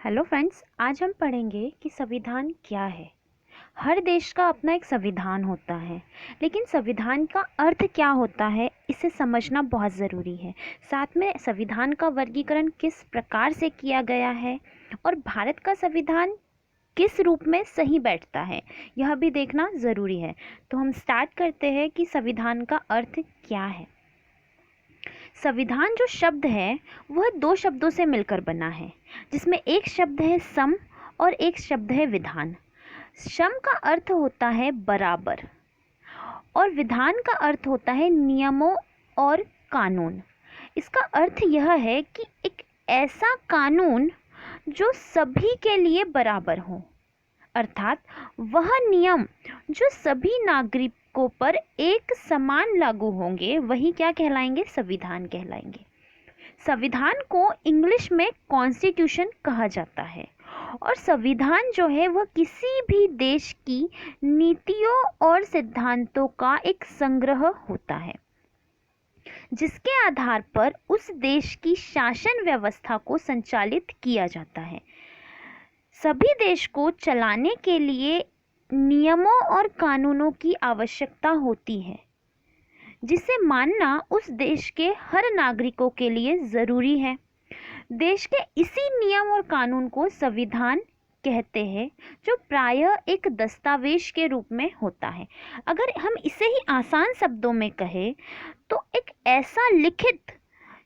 Hello friends, आज हम पढ़ेंगे कि संविधान क्या है। हर देश का अपना एक संविधान होता है, लेकिन संविधान का अर्थ क्या होता है इसे समझना बहुत ज़रूरी है। साथ में संविधान का वर्गीकरण किस प्रकार से किया गया है और भारत का संविधान किस रूप में सही बैठता है, यह भी देखना ज़रूरी है। तो हम स्टार्ट करते हैं कि संविधान का अर्थ क्या है। संविधान जो शब्द है वह दो शब्दों से मिलकर बना है, जिसमें एक शब्द है सम और एक शब्द है विधान। सम का अर्थ होता है बराबर और विधान का अर्थ होता है नियमों और कानून। इसका अर्थ यह है कि एक ऐसा कानून जो सभी के लिए बराबर हो, अर्थात वह नियम जो सभी नागरिकों पर एक समान लागू होंगे, वही क्या कहलाएंगे? संविधान कहलाएंगे। संविधान को इंग्लिश में कॉन्स्टिट्यूशन कहा जाता है और संविधान जो है वह किसी भी देश की नीतियों और सिद्धांतों का एक संग्रह होता है, जिसके आधार पर उस देश की शासन व्यवस्था को संचालित किया जाता है। सभी देश को चलाने के लिए नियमों और कानूनों की आवश्यकता होती है, जिसे मानना उस देश के हर नागरिकों के लिए ज़रूरी है। देश के इसी नियम और कानून को संविधान कहते हैं, जो प्रायः एक दस्तावेज के रूप में होता है। अगर हम इसे ही आसान शब्दों में कहें तो एक ऐसा लिखित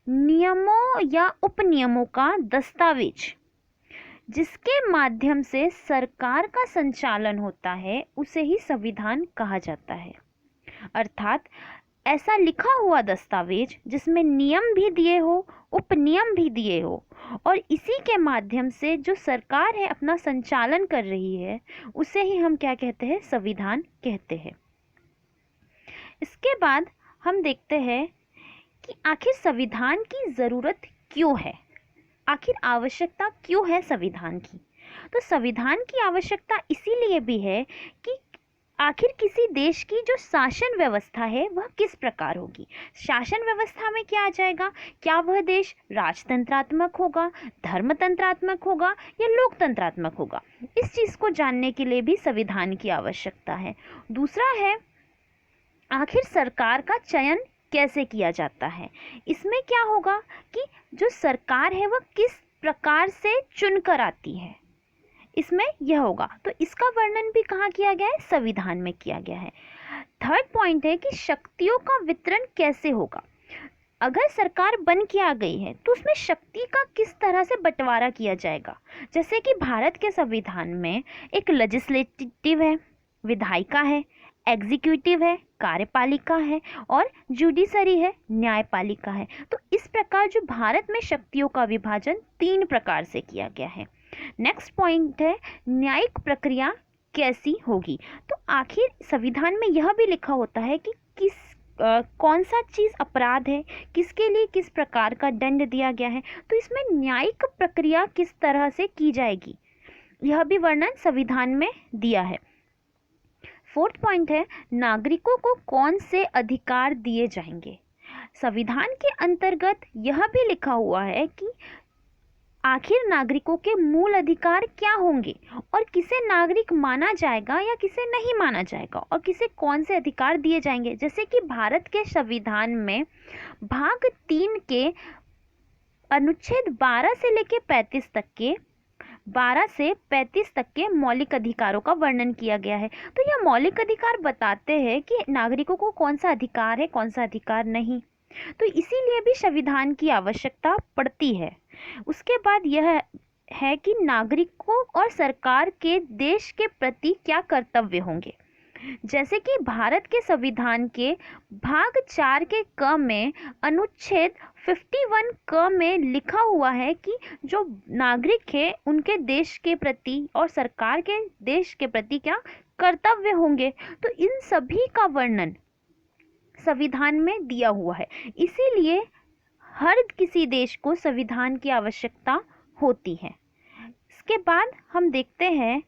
नियमों या उपनियमों का दस्तावेज जिसके माध्यम से सरकार का संचालन होता है, उसे ही संविधान कहा जाता है। अर्थात ऐसा लिखा हुआ दस्तावेज जिसमें नियम भी दिए हो, उपनियम भी दिए हो और इसी के माध्यम से जो सरकार है अपना संचालन कर रही है, उसे ही हम क्या कहते हैं? संविधान कहते हैं। इसके बाद हम देखते हैं कि आखिर संविधान की ज़रूरत क्यों है, आखिर आवश्यकता क्यों है संविधान की। तो संविधान की आवश्यकता इसीलिए भी है कि आखिर किसी देश की जो शासन व्यवस्था है वह किस प्रकार होगी। शासन व्यवस्था में क्या आ जाएगा? क्या वह देश राजतंत्रात्मक होगा, धर्मतंत्रात्मक होगा या लोकतंत्रात्मक होगा? इस चीज़ को जानने के लिए भी संविधान की आवश्यकता है। दूसरा है, आखिर सरकार का चयन कैसे किया जाता है। इसमें क्या होगा कि जो सरकार है वह किस प्रकार से चुनकर आती है, इसमें यह होगा। तो इसका वर्णन भी कहाँ किया गया है? संविधान में किया गया है। थर्ड पॉइंट है कि शक्तियों का वितरण कैसे होगा। अगर सरकार बन के आ गई है तो उसमें शक्ति का किस तरह से बंटवारा किया जाएगा। जैसे कि भारत के संविधान में एक लेजिस्लेटिव है, विधायिका है, एग्जीक्यूटिव है, कार्यपालिका है और जुडिशरी है, न्यायपालिका है। तो इस प्रकार जो भारत में शक्तियों का विभाजन 3 प्रकार से किया गया है। नेक्स्ट पॉइंट है, न्यायिक प्रक्रिया कैसी होगी। तो आखिर संविधान में यह भी लिखा होता है कि कौन सा चीज़ अपराध है, किसके लिए किस प्रकार का दंड दिया गया है। तो इसमें न्यायिक प्रक्रिया किस तरह से की जाएगी, यह भी वर्णन संविधान में दिया है। फोर्थ पॉइंट है, नागरिकों को कौन से अधिकार दिए जाएंगे। संविधान के अंतर्गत यह भी लिखा हुआ है कि आखिर नागरिकों के मूल अधिकार क्या होंगे और किसे नागरिक माना जाएगा या किसे नहीं माना जाएगा और किसे कौन से अधिकार दिए जाएंगे। जैसे कि भारत के संविधान में भाग 3 के अनुच्छेद 12 से लेकर 35 तक के 12 से 35 तक के मौलिक अधिकारों का वर्णन किया गया है। तो यह मौलिक अधिकार बताते हैं कि नागरिकों को कौन सा अधिकार है, कौन सा अधिकार नहीं। तो इसीलिए भी संविधान की आवश्यकता पड़ती है। उसके बाद यह है कि नागरिकों और सरकार के देश के प्रति क्या कर्तव्य होंगे। जैसे कि भारत के संविधान के भाग 4 के क में अनुच्छेद 51 क में लिखा हुआ है कि जो नागरिक है उनके देश के प्रति और सरकार के देश के प्रति क्या कर्तव्य होंगे। तो इन सभी का वर्णन संविधान में दिया हुआ है। इसीलिए हर किसी देश को संविधान की आवश्यकता होती है। इसके बाद हम देखते हैं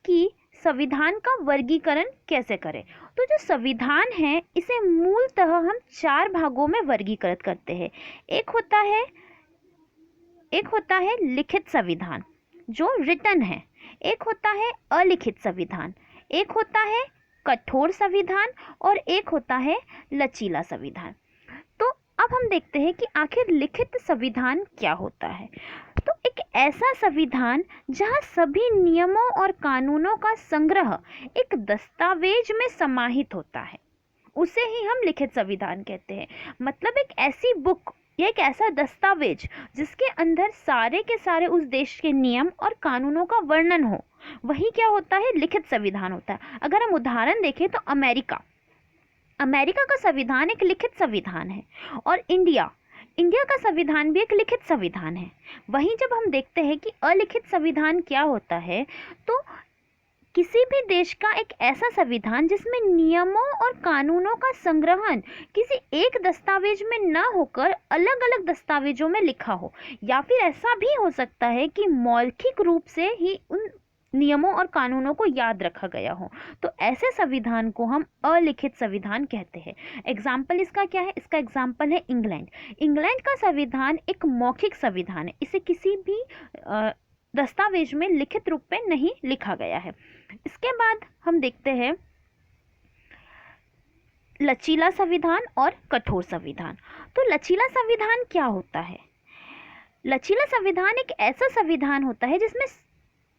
कि संविधान का वर्गीकरण कैसे करें। तो जो संविधान है इसे मूलतः हम 4 भागों में वर्गीकृत करते हैं। एक होता है लिखित संविधान, जो रिटन है, एक होता है अलिखित संविधान, एक होता है कठोर संविधान और एक होता है लचीला संविधान। तो अब हम देखते हैं कि आखिर लिखित संविधान क्या होता है। तो एक ऐसा संविधान जहां सभी नियमों और कानूनों का संग्रह एक दस्तावेज में समाहित होता है, उसे ही हम लिखित संविधान कहते हैं। मतलब एक ऐसी बुक या एक ऐसा दस्तावेज जिसके अंदर सारे के सारे उस देश के नियम और कानूनों का वर्णन हो, वही क्या होता है, लिखित संविधान होता है। अगर हम उदाहरण देखें तो अमेरिका का संविधान एक लिखित संविधान है, और इंडिया का संविधान भी एक लिखित संविधान है। वहीं जब हम देखते हैं कि अलिखित संविधान क्या होता है, तो किसी भी देश का एक ऐसा संविधान जिसमें नियमों और कानूनों का संग्रहण किसी एक दस्तावेज में न होकर अलग अलग दस्तावेजों में लिखा हो, या फिर ऐसा भी हो सकता है कि मौखिक रूप से ही उन नियमों और कानूनों को याद रखा गया हो, तो ऐसे संविधान को हम अलिखित संविधान कहते हैं। एग्जाम्पल इसका क्या है, इसका एग्जाम्पल है इंग्लैंड का संविधान एक मौखिक संविधान है, इसे किसी भी दस्तावेज में लिखित रूप में नहीं लिखा गया है। इसके बाद हम देखते हैं लचीला संविधान और कठोर संविधान। तो लचीला संविधान क्या होता है? लचीला संविधान एक ऐसा संविधान होता है जिसमें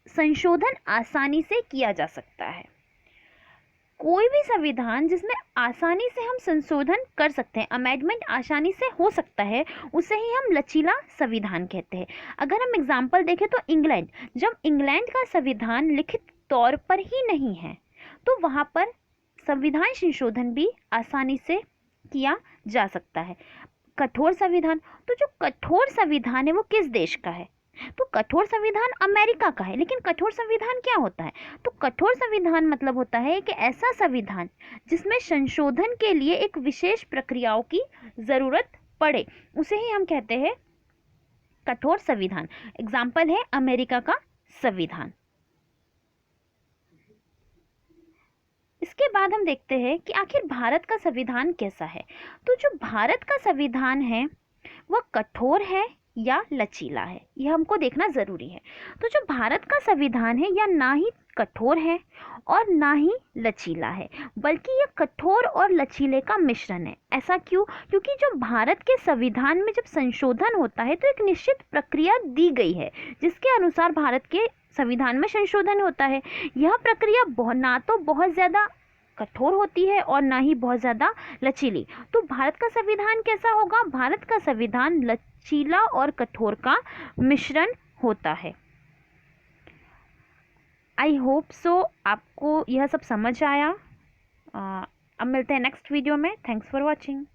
संशोधन आसानी से किया जा सकता है। कोई भी संविधान जिसमें आसानी से हम संशोधन कर सकते हैं, अमेंडमेंट आसानी से हो सकता है, उसे ही हम लचीला संविधान कहते हैं। अगर हम एग्जाम्पल देखें तो जब इंग्लैंड का संविधान लिखित तौर पर ही नहीं है, तो वहाँ पर संविधान संशोधन भी आसानी से किया जा सकता है। कठोर संविधान, तो जो कठोर संविधान है वो किस देश का है? तो कठोर संविधान अमेरिका का है। लेकिन कठोर संविधान क्या होता है? तो कठोर संविधान मतलब होता है कि ऐसा संविधान जिसमें संशोधन के लिए एक विशेष प्रक्रियाओं की जरूरत पड़े, उसे ही हम कहते हैं कठोर संविधान। एग्जाम्पल है अमेरिका का संविधान। इसके बाद हम देखते हैं कि आखिर भारत का संविधान कैसा है। तो जो भारत का संविधान है वह कठोर है या लचीला है, यह हमको देखना जरूरी है। तो जो भारत का संविधान है यह ना ही कठोर है और ना ही लचीला है, बल्कि यह कठोर और लचीले का मिश्रण है। ऐसा क्यों? क्योंकि जो भारत के संविधान में जब संशोधन होता है तो एक निश्चित प्रक्रिया दी गई है जिसके अनुसार भारत के संविधान में संशोधन होता है। यह प्रक्रिया ना तो बहुत ज़्यादा कठोर होती है और ना ही बहुत ज़्यादा लचीली। तो भारत का संविधान कैसा होगा? भारत का संविधान लचीला और कठोर का मिश्रण होता है। आई होप सो आपको यह सब समझ आया। अब मिलते हैं नेक्स्ट वीडियो में। Thanks for watching.